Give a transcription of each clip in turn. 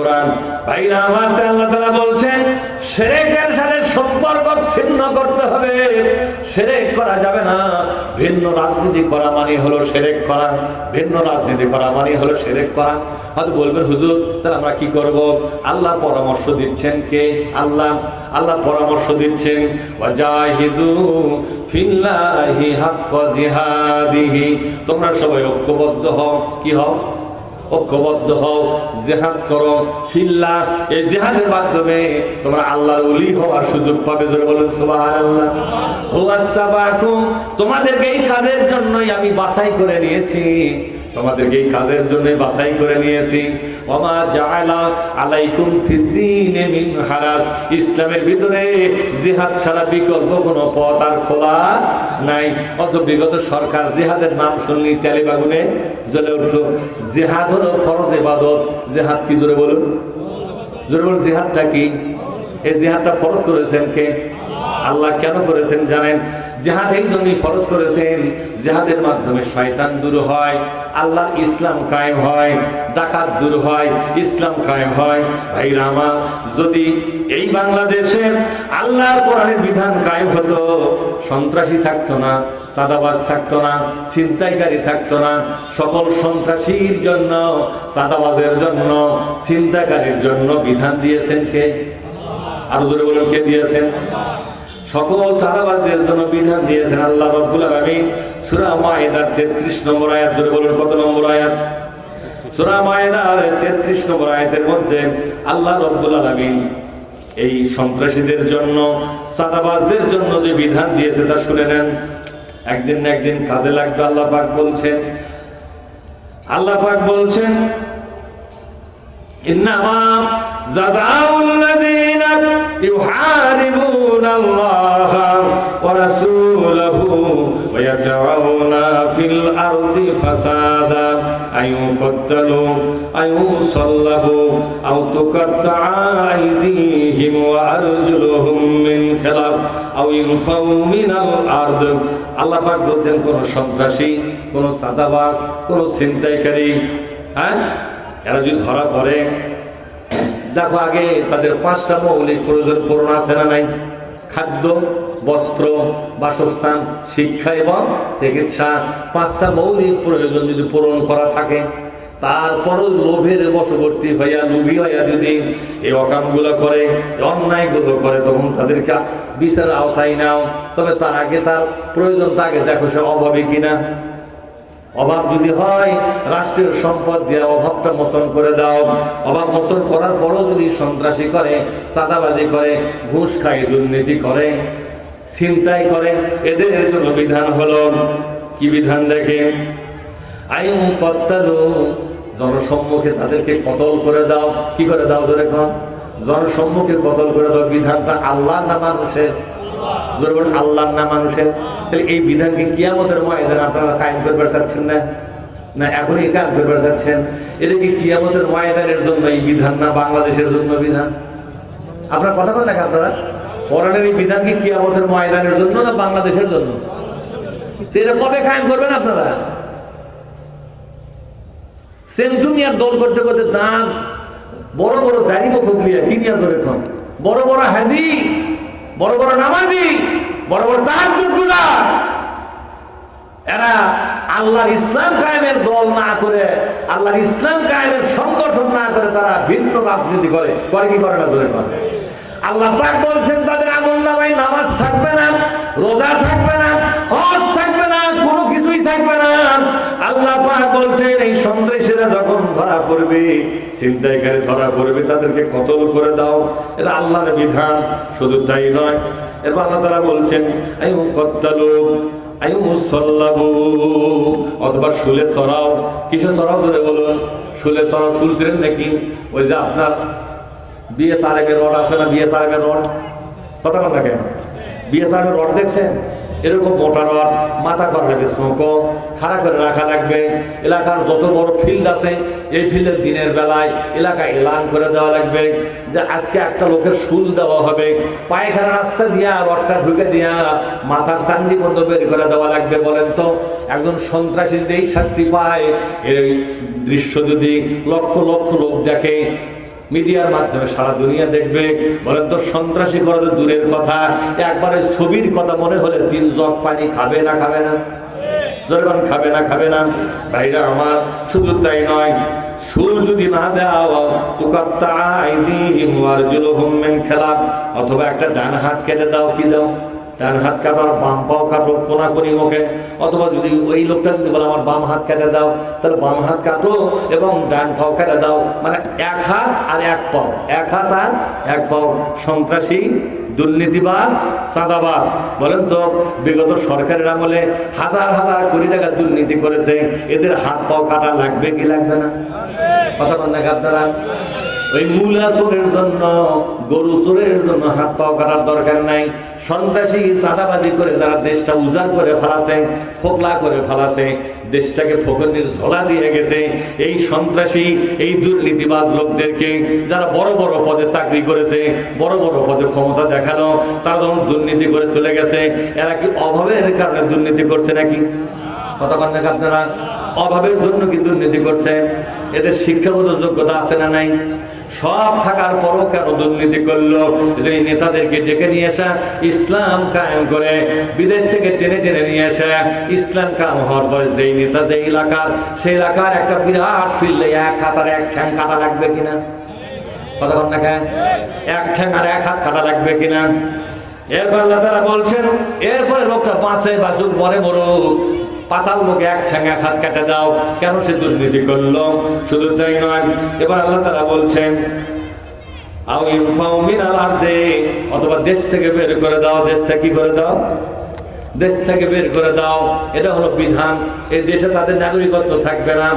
কোরআন ভাইরা আমার, আল্লাহ তাআলা বলছেন শিরকের সাথে সম্পর্ক ছিন্ন করতে হবে। শিরক করা যাবে না। ভিন্ন রাজনীতি করা মানে হলো শিরক করা, ভিন্ন রাজনীতি করা মানে হলো শিরক করা। হয়তো বলবেন হুজুর তাহলে আমরা কি করব? আল্লাহ পরামর্শ দিচ্ছেন কে? আল্লাহ পরামর্শ দিচ্ছেন ওয়াজাহিদু ফিল্লাহি হাক্কা জিহাদিহি, তোমরা সবাই ঐক্যবদ্ধ হও। কি হও? ঐক্যবদ্ধ হও, জিহাদ করো ফিল্লাহ। এই জিহাদের মাধ্যমে তোমরা আল্লাহর ওলি হওয়ার সুযোগ পাবে। জোরে বলেন সুবহানাল্লাহ। হুয়াস্তাবাকুম, তোমাদেরকে এই কাজের জন্যই আমি বাছাই করে নিয়েছি, তোমাদেরকে এই কাজের জন্য বাছাই করে নিয়েছি। ওমা জাআলা আলাইকুম ফিদ্দীনে মিন হারাজ, ইসলামের ভিতরে জিহাদ ছাড়া বিকল্প কোনো পথ আর খোলা নাই। অথচ বিগত সরকার জিহাদের নাম শুনলি তেলে বাগুনে জ্বলে উঠতো। জিহাদ হলো ফরজ ইবাদত। জিহাদ কি? জোরে বলুন, জোরে বলুন। জিহাদটা কি? এই জিহাদটা ফরজ করেছেন কে? আল্লাহ। কেন করেছেন জানেন? জিহাদ এই জন্যই ফরজ করেছেন, জিহাদের মাধ্যমে শয়তান দূর হয়, আল্লাহর ইসলাম কায়েম হয়, ডাকাত দূর হয়, ইসলাম কায়েম হয়। ভাইরা আমার, যদি এই বাংলাদেশে আল্লাহর কোরআনের বিধান কায়েম হতো, সন্ত্রাসী থাকতো না, চাঁদাবাজ থাকতো না, ছিনতাইকারী থাকতো না। সকল সন্ত্রাসীর জন্য, চাঁদাবাজের জন্য, ছিনতাইকারীর জন্য বিধান দিয়েছেন কে? আর জোরে বলুন, কে দিয়েছেন? সকল চাঁদাবাজদের জন্য বিধান দিয়েছেন আল্লাহ রাব্বুল আলামিন। সূরা মায়েদার 33 নম্বর আয়াত। জোরে বলুন, কত নম্বর আয়াত? সূরা মায়েদার 33 নম্বর আয়াতের মধ্যে আল্লাহ রাব্বুল আলামিন এই সন্ত্রাসীদের জন্য, চাঁদাবাজদের জন্য যে বিধান দিয়েছে তা শুনে নেন। একদিন না একদিন কাজে লাগবে। আল্লাহ পাক বলছেন, আল্লাহ পাক বলছেন ইন্নামা জাযাউল লাযীনা ইউহারিবুনাল্লাহা ওয়া রাসূলাহু ওয়া ইয়াসআউনা ফিল আরদি ফাসাদা আইয়ুকাত্তালু আইয়ুসাল্লাবু আও তুকাত্তাআ আইদিহিম ওয়া আরজুলুহুম মিন খিলাফ আও ইউনফাউ মিনাল আরদ। আল্লাহ পাক বলছেন কোন সন্ত্রাসী, কোন চাঁদাবাজ, কোন ছিনতাইকারী, এরা যদি ধরা পড়ে, দেখো আগে তাদের 5টা মৌলিক প্রয়োজন পূরণ আছে না নাই? খাদ্য, বস্ত্র, বাসস্থান, শিক্ষা এবং চিকিৎসা। 5টা মৌলিক প্রয়োজন যদি পূরণ করা থাকে, তারপরও লোভের বশবর্তী হইয়া, লোভী হইয়া যদি এই অকামগুলো করে, অন্যায়গুলো করে, তখন তাদেরকে বিচারের আওতায় নাও। তবে তার আগে তার প্রয়োজনটা আগে দেখো সে অভাবী কিনা। অভাব যদি হয়, রাষ্ট্রীয় সম্পদ দিয়ে অভাবটা মোচন করে দাও। অভাব মোচন করার পরও যদি সন্ত্রাসী করে, চাঁদাবাজি করে, ঘুষ খায়, দুর্নীতি করে, ছিনতাই করে, এদের জন্য বিধান হলো কি? বিধান দেখে আইন কত্তালু, জনসম্মুখে তাদেরকে কতল করে দাও। কি করে দাও? জোরে কন। জনসম্মুখে কতল করে দাও। বিধানটা আল্লাহর না মানুষের? জোরে বলুন, আল্লাহর না মানুষের? তাহলে এই বিধানকে কিয়ামতের ময়দানে আপনারা কায়েম করবার চাচ্ছেন না? না এখনই কায়েম করবার চাচ্ছেন? এটা কি কিয়ামতের ময়দানের জন্য এই বিধান, না বাংলাদেশের জন্য বিধান? আপনারা কথা বলেন না আপনারা? কোরআনের এই বিধান কি কিয়ামতের ময়দানের জন্য না বাংলাদেশের জন্য? সেটা কবে কায়েম করবেন আপনারা? সেন্টুমিয়ার দল করতে করতে দাঁত বড় বড় দাড়ি মুখলিয়া কিনিয়া জোরে খান, বড় বড় হাজি, বড় বড় নামাজি, বড় বড় তাহাজ্জুদ গুজার, এরা আল্লাহর ইসলাম কায়েমের দল না করে, আল্লাহর ইসলাম কায়েমের সংগঠন না করে তারা ভিন্ন রাজনীতি করে। করে কি করে না? জোরে করে। আল্লাহ পাক বলছেন তাদের আমলনামায় নামাজ থাকবে না, রোজা থাকবে না, হজ থাকবে না, কোনো কিছুই থাকবে না। আল্লাহ পাক বলছেন এই সন্ত্রাসীরা যখন ধরা পড়বে, ছিনতাইকারী ধরা পড়বে, তাদেরকে কতল করে দাও। এটা আল্লাহর বিধান। শুধু তাই নয়, এরপর আল্লাহ তাআলা বলছেন আইয়ুকাত্তালু আইয়ুসাল্লাবু, অথবা শুলে চড়াও। কিসে চড়াও? ধরে বলুন, শুলে চড়াও। শুল ছিলেন নাকি? ওই যে আপনার বিএসআরএফ রড আছে না, বিএসআরএফ রড, কথা বল না কেন? বিএসআরএফ রড দেখছেন? এরকম মোটা রড মাথা করা লাগবে, চোখো খাড়া করে রাখা লাগবে। এলাকার যত বড় ফিল্ড আছে, এই ফিল্ডের দিনের বেলায় এলাকায় এলান করে দেওয়া লাগবে যে আজকে একটা লোকের শুল দেওয়া হবে। পায়খানা রাস্তা দিয়া রডটা ঢুকে দিয়া মাথার চান্দি বন্ধ বের করে দেওয়া লাগবে। বলেন তো, একজন সন্ত্রাসী যদি এই শাস্তি পায়, এর দৃশ্য যদি লক্ষ লক্ষ লোক দেখে, মিডিয়ার মাধ্যমে সারা দুনিয়া দেখবে। বলেন তো সন্ত্রাসী করা তো দূরের কথা, একবারে ছবির কথা মনে হলে 3 জগ পানি খাবে না খাবে না? যখন খাবে না খাবে না? ভাইরা আমার, শুধু তাই নয়, সুর যদি না দাও অথবা একটা ডান হাত কেটে দাও, কি দাও? ডান হাত কাটো আর বাম পাও কাটো কোনাকুনি মুখে। অথবা যদি ওই লোকটা যদি বলে আমার বাম হাত কেটে দাও, তাহলে বাম হাত কাটো এবং ডান পাও কেটে দাও। মানে 1 হাত আর 1 পাও, 1 হাত আর 1 পাও। সন্ত্রাসী, দুর্নীতিবাজ, চাঁদাবাজ। বলেন তো বিগত সরকারের আমলে হাজার হাজার কোটি টাকা দুর্নীতি করেছে, এদের হাত পাও কাটা লাগবে কি লাগবে না? কথা বলেন না আপনারা? ওই মূলা চোরের জন্য, গরু চোরের জন্য হাত পাও কাটার দরকার নাই। সন্ত্রাসী চাঁদাবাজি করে যারা দেশটা উজাড় করে ফেলাছে, ফোকলা করে ফেলাছে, দেশটাকে ফকনির ঝোলা দিয়ে গেছে, এই সন্ত্রাসী, এই দুর্নীতিবাজ লোকদেরকে যারা বড় বড় পদে চাকরি করেছে, বড় বড় পদে ক্ষমতা দেখালো, তারা যখন দুর্নীতি করে চলে গেছে, এরা কি অভাবের কারণে দুর্নীতি করছে নাকি? কথা বলেন না আপনারা? অভাবের জন্য কি দুর্নীতি করছে? এদের শিক্ষাগত যোগ্যতা আছে না নাই? সব থাকার পরও কেন দুর্নীতি করলো? এই নেতাদেরকে ডেকে নিয়ে আসা, ইসলাম কায়েম করে বিদেশ থেকে টেনে টেনে নিয়ে আসা, ইসলাম কায়েম হওয়ার পরে যেই নেতা যে এলাকার, সেই এলাকার একটা বিরাট ফিল্ডে 1 হাত আর 1 ঠ্যাং কাটা লাগবে কিনা? কথা বল না কেন? 1 ঠ্যাং আর 1 হাত কাটা লাগবে কিনা? এরপর আল্লাহ তাআলা বলছেন, এরপরে লোকটা বাঁচে বাঁচুক, মরে মরুক, পাতাল লোকে 1 ঠ্যাং 1 হাত কেটে দাও। কেন সে দুর্নীতি করলো? শুধু তাই নয়, এবার আল্লাহ তাআলা বলছেন অথবা দেশ থেকে বের করে দাও। দেশ থেকে কি করে দাও? দেশ থেকে বের করে দাও। এটা হলো বিধান। এই দেশে তাদের নাগরিকত্ব থাকবে না,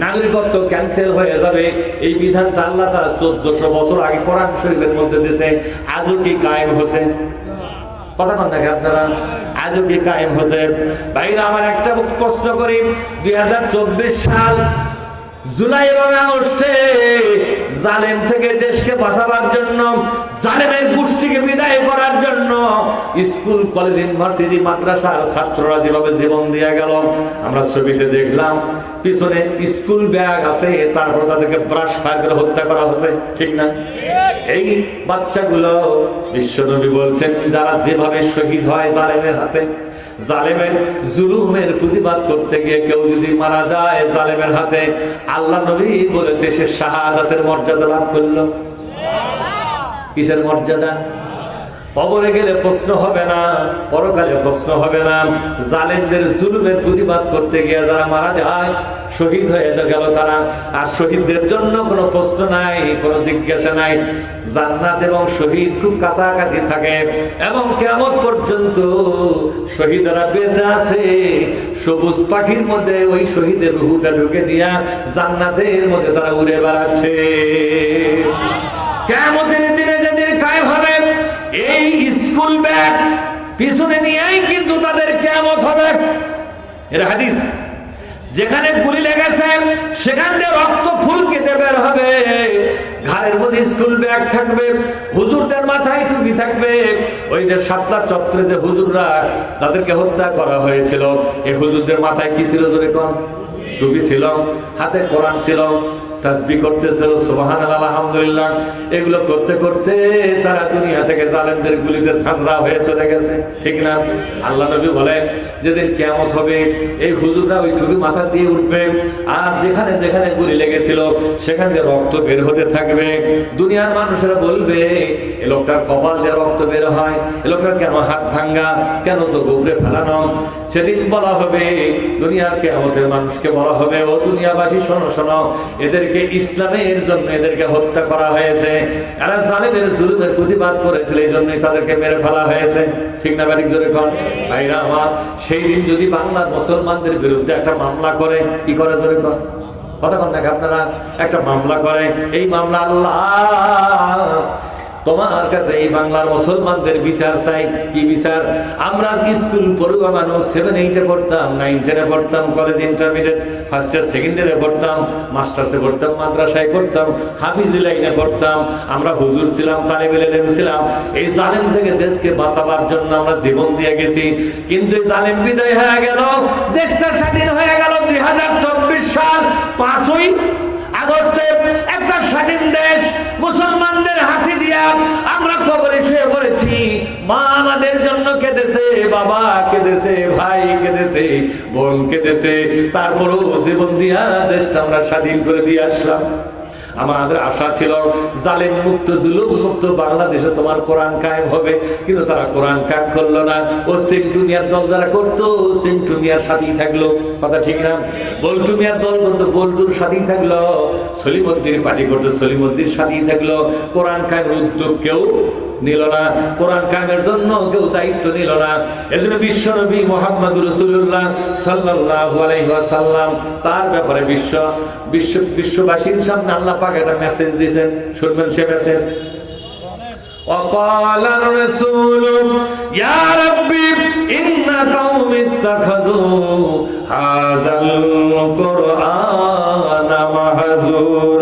নাগরিকত্ব ক্যান্সেল হয়ে যাবে। এই বিধানটা আল্লাহ তাআলা 1400 বছর আগে কোরআন শরীফের মধ্যে দিয়েছে। আজও কি কায়েম হয়েছে? কথা বলেন নাকি আপনারা? আজও কি কায়েম হয়েছে? ভাইরা আমার, একটা প্রশ্ন করি, 2024 সাল জুলাই এবং আগস্টে জালেম থেকে দেশকে বাঁচাবার জন্য, জালেমের গোষ্ঠীকে বিদায় করার জন্য স্কুল, কলেজ, ইউনিভার্সিটি, মাদ্রাসার ছাত্ররা যেভাবে জীবন দিয়ে গেল, আমরা ছবিতে দেখলাম। পিছনে স্কুল ব্যাগ আছে, তারপর তাদেরকে ব্রাশ ফায়ার করে হত্যা করা হয়েছে, ঠিক না? এই বাচ্চাগুলো, বিশ্বনবী বলছেন, যারা যেভাবে শহীদ হয় জালেমের হাতে, জালেমের জুলুমের প্রতিবাদ করতে গিয়ে কেউ যদি মারা যায় জালেমের হাতে, আল্লাহ নবী বলেছে সে শাহাদাতের মর্যাদা লাভ করলো। কিসের মর্যাদা? কবরে গেলে প্রশ্ন হবে না, পরকালে প্রশ্ন হবে না। জালেমদের জুলুমের প্রতিবাদ করতে গিয়ে যারা মারা যায়, শহীদ হয়ে গেল তারা, আর শহীদদের জন্য কোনো প্রশ্ন নাই, কোনো জিজ্ঞাসা নাই। জান্নাত এবং শহীদ খুব কাছাকাছি থাকে, এবং কিয়ামত পর্যন্ত শহীদরা বেঁচে আছে। সবুজ পাখির মধ্যে ওই শহীদের রূহটা ঢুকে দিয়া জান্নাতের মধ্যে তারা উড়ে বেড়াচ্ছে। কিয়ামতের দিনে যেদিন কায়েম হবে, এই স্কুল ব্যাগ পিছনে নিয়েই কিন্তু তাদের কিয়ামত হবে। এর হাদিস, যেখানে গুলি লেগেছে সেখান দিয়ে রক্ত ফুলকিতে বের হবে, ঘাড়ের মধ্যে স্কুল ব্যাগ থাকবে, হুজুরদের মাথায় টুপি থাকবে। ওই যে শাপলা চত্বরে যে হুজুররা তাদেরকে হত্যা করা হয়েছিল, এই হুজুরদের মাথায় কি ছিল জোরে কোন? টুপি ছিল, হাতে কোরআন ছিল, তাসবিহ করতেছিল, সুবহানাল্লাহ, আলহামদুলিল্লাহ। এগুলো করতে করতে তারা দুনিয়া থেকে জালেমদের গুলিতে ঝাঁঝরা হয়ে চলে গেছে, ঠিক না? আল্লাহ নবী বলেন, যেদিন কিয়ামত হবে এই হুজুররা ওই টুপি মাথা দিয়ে উঠবে, আর যেখানে যেখানে গুলি লেগেছিল সেখান দিয়ে রক্ত বের হতে থাকবে। দুনিয়ার মানুষেরা বলবে, এ লোকটার কপাল দিয়ে রক্ত বের হয়, এ লোকটার কেন হাত ভাঙ্গা, কেন চোখ উপড়ে ফেলানো? সেদিন বলা হবে, দুনিয়ার কিয়ামতের মানুষকে বলা হবে, ও দুনিয়াবাসী শোনো শোনো, এদেরকে ইসলামের জন্য এদেরকে হত্যা করা হয়েছে, এরা জালেমের জুলুমের প্রতিবাদ করেছিল, এই জন্যই তাদেরকে মেরে ফেলা হয়েছে, ঠিক না? বাড়ি জোরে কোন? ভাইরা আমার, সেই দিন যদি বাংলার মুসলমানদের বিরুদ্ধে একটা মামলা করে, কি করে জোরে কোন? কথা বলেন নাকি আপনারা? একটা মামলা করে, এই মামলা আল্লাহ তোমার কাছে এই বাংলার মুসলমানদের বিচার চাই। কি বিচার? আমরা স্কুল পড়ুয়া মানুষ, 7, 8 পড়তাম, 9, 10 পড়তাম, college, intermediate, first year, second ইয়ারে পড়তাম, মাস্টার্সে পড়তাম, মাদ্রাসায় পড়তাম, হাফিজি লাইনে পড়তাম, আমরা হুজুর ছিলাম, তালিবে ইলম ছিলাম। এই জালেম থেকে দেশকে বাঁচাবার জন্য আমরা জীবন দিয়ে গেছি, কিন্তু এই জালেম বিদায় হয়ে গেল, দেশটা স্বাধীন হয়ে গেল। 2024 সাল 5ই আগস্টে একটা একটা স্বাধীন দেশ মুসলমানদের হাতে দিয়া আমরা কবরে শুয়ে পড়েছি। মা আমাদের জন্য কেঁদেছে, বাবা কেঁদেছে, ভাই কেঁদেছে, বোন কেঁদেছে, তারপরও জীবন দিয়া দেশটা আমরা স্বাধীন করে দিয়ে আসলাম। আমাদের আশা ছিল জালেম মুক্ত, জুলুম মুক্ত বাংলাদেশে তোমার কোরআন কায়েম হবে, কিন্তু তারা কোরআন কায়েম করলো না। ও সিন্টু মিয়ার দল যারা করতো, সিন্টু মিয়ার সাথেই থাকলো, কথা ঠিক না? বল্টু মিয়ার দল করতো, বল্টুর সাথেই থাকলো। সলিমুদ্দিন পার্টি করতো, সলিমুদ্দিন সাথেই থাকলো। কোরআন কায়েমের উদ্যোগ কেউ নিল না, কোরআন কায়েমের জন্য কেউ দায়িত্ব নিল না। এজন্য বিশ্বনবী মুহাম্মদুর রাসূলুল্লাহ সাল্লাল্লাহু আলাইহি ওয়াসাল্লাম তার ব্যাপারে বিশ্ববাসীর সামনে আল্লাহ পাক একটা মেসেজ দিয়েছেন, শুনবেন সে মেসেজ। وقال الرسول يا ربي إن قوم اتخذوا هذا القرآن مهجورا